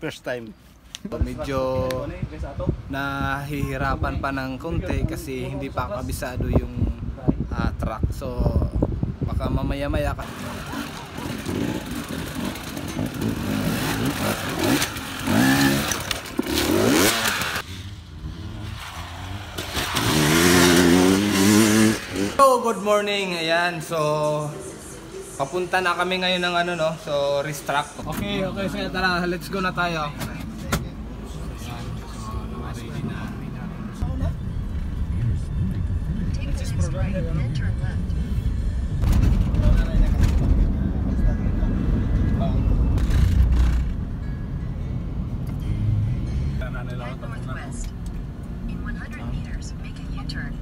first time. Medyo nahihirapan pa ng konti kasi hindi pa kabisado yung track. So baka mamaya-maya ka. So good morning. Ayan, so papunta na kami ngayon ng so racetrack. Okay, so tara, let's go na tayo. Northwest. In 100 meters, make a U-turn.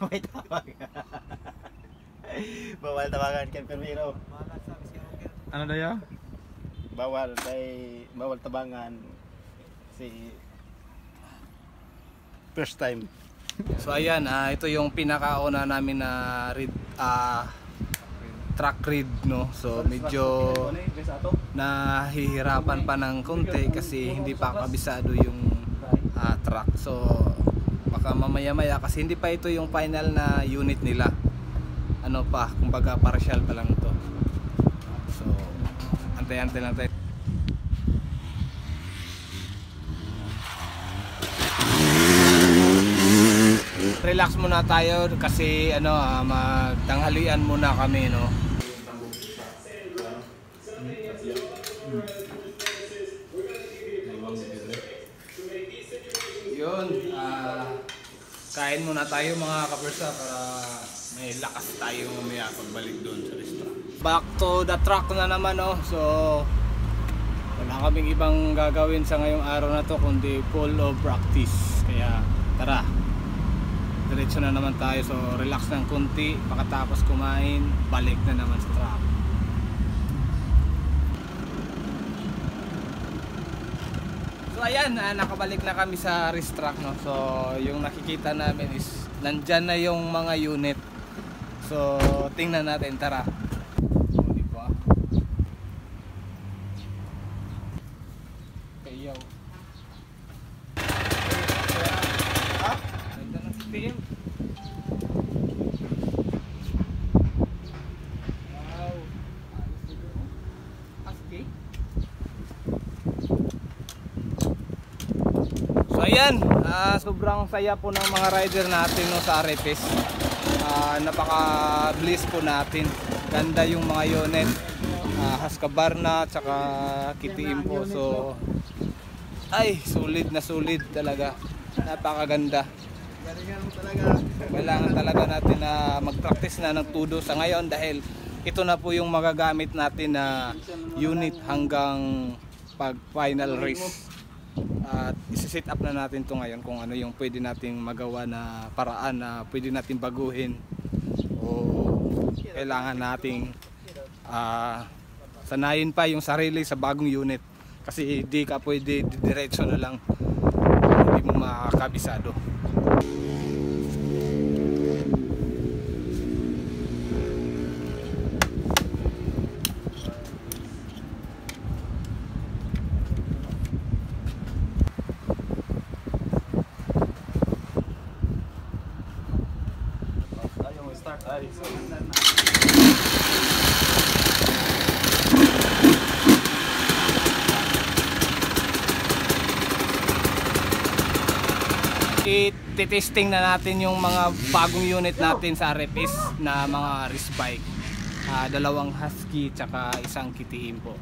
May tawag. Bawal tawagan kay Permiro. Ano daw ya? Bawal tabangan si First time. So ayan, ito yung pinakauna namin na track read, no. So medyo nahihirapan pa ng konti kasi hindi pa kabisado yung track. So baka mamaya-maya kasi hindi pa ito yung final na unit nila. Ano pa, kumbaga partial pa lang to. So antay-antay lang tayo. Relax muna tayo kasi magtanghalian muna kami, no. Yun, kain muna tayo mga kapersa para may lakas tayo mamaya pagbalik doon sa restaurant. Back to the track na naman, no. So wala kaming ibang gagawin sa ngayong araw na to kundi full of practice. Kaya tara, diretso na naman tayo. So relax ng konti, pagkatapos kumain, balik na naman sa track. So ayan, nakabalik na kami sa racetrack, no. So yung nakikita namin is nandyan na yung mga unit. So tingnan natin, tara. Di ba? Kayaw. Ha? Ganda ng steam. Wow. Aski. So ayan, sobrang saya po ng mga rider natin, no, sa Arepes. Napaka-bliss po natin. Ganda yung mga unit. Husqvarna tsaka KTM po. So ay, sulit na sulit talaga. Napakaganda. Kailangan talaga natin na mag-practice na ng todo sa ngayon dahil ito na po yung magagamit natin na unit hanggang pag final race. At isi-set up na natin to ngayon kung ano yung pwede nating magawa na paraan na pwede natin baguhin kailangan nating sanayin pa yung sarili sa bagong unit. Kasi di ka pwede diretso na lang, hindi mo makakabisado. Ayaw mo start. Ay, so, I-testing na natin yung mga bagong unit natin sa RFS na mga race bike. Dalawang Husky tsaka isang KTM po.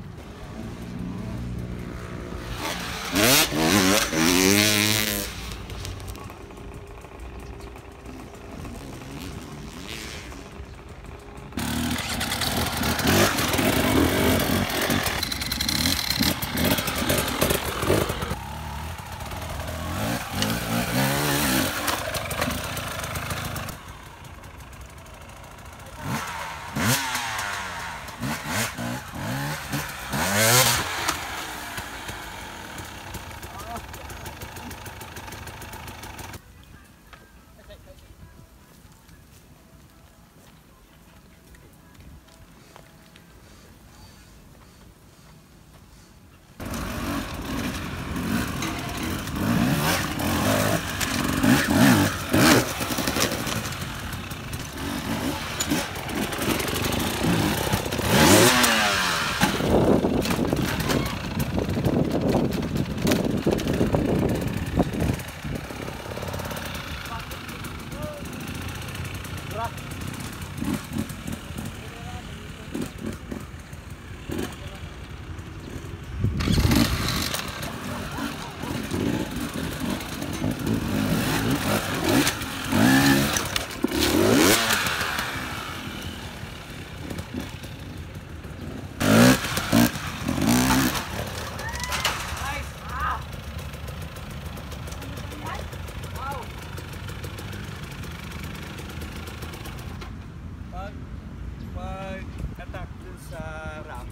Pag attack dun sa ramp,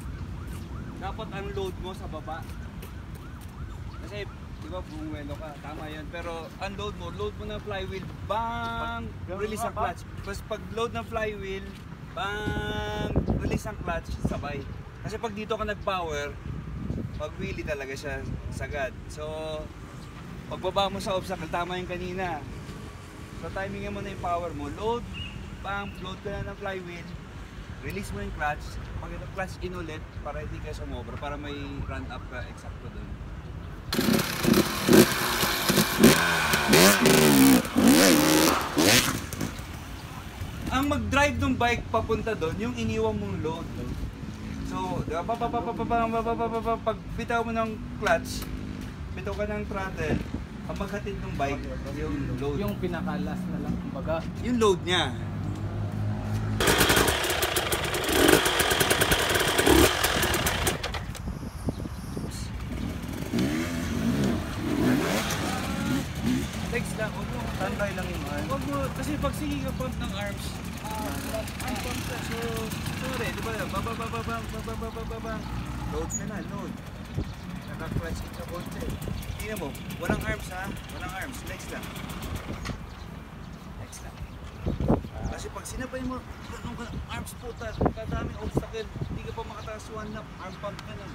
dapat ang load mo sa baba. Kasi di ba bumuelo ka, tama yun. Pero ang load mo ng flywheel, bang, release ang clutch. Tapos pag load ng flywheel, bang, release ang clutch, sabay. Kasi pag dito ka nag-power, pag wheelie talaga siya sagad. So, pagbaba mo sa obstacle, tama yung kanina. So timingin mo na yung power mo, load, bang, load ka na ng flywheel, release mo yung clutch, pag yung clutch in ulit, para hindi ka sumobra, para may run up ka eksakto doon. Ang mag-drive ng bike papunta doon, yung iniwan mong load. So, pag bitaw mo ng clutch, bitaw ka ng throttle, ang maghatid ng bike, yung load. Yung pinakalas na lang, kumbaga. Yung load niya. Legs lang, huwag mo. Standby lang yung arms. Huwag mo, kasi pag sige ka pump ng arms, arm pump ka. So, sorry, di ba? Bababababababababababang. Load ka na, load. Naka-clutch in sa konti. Tingnan mo, walang arms ha? Walang arms, legs lang. Legs lang. Kasi pag sinapay mo, ganun ka, arms po, kadaming obstacle, hindi ka pa makataas one lap, arm pump ka lang.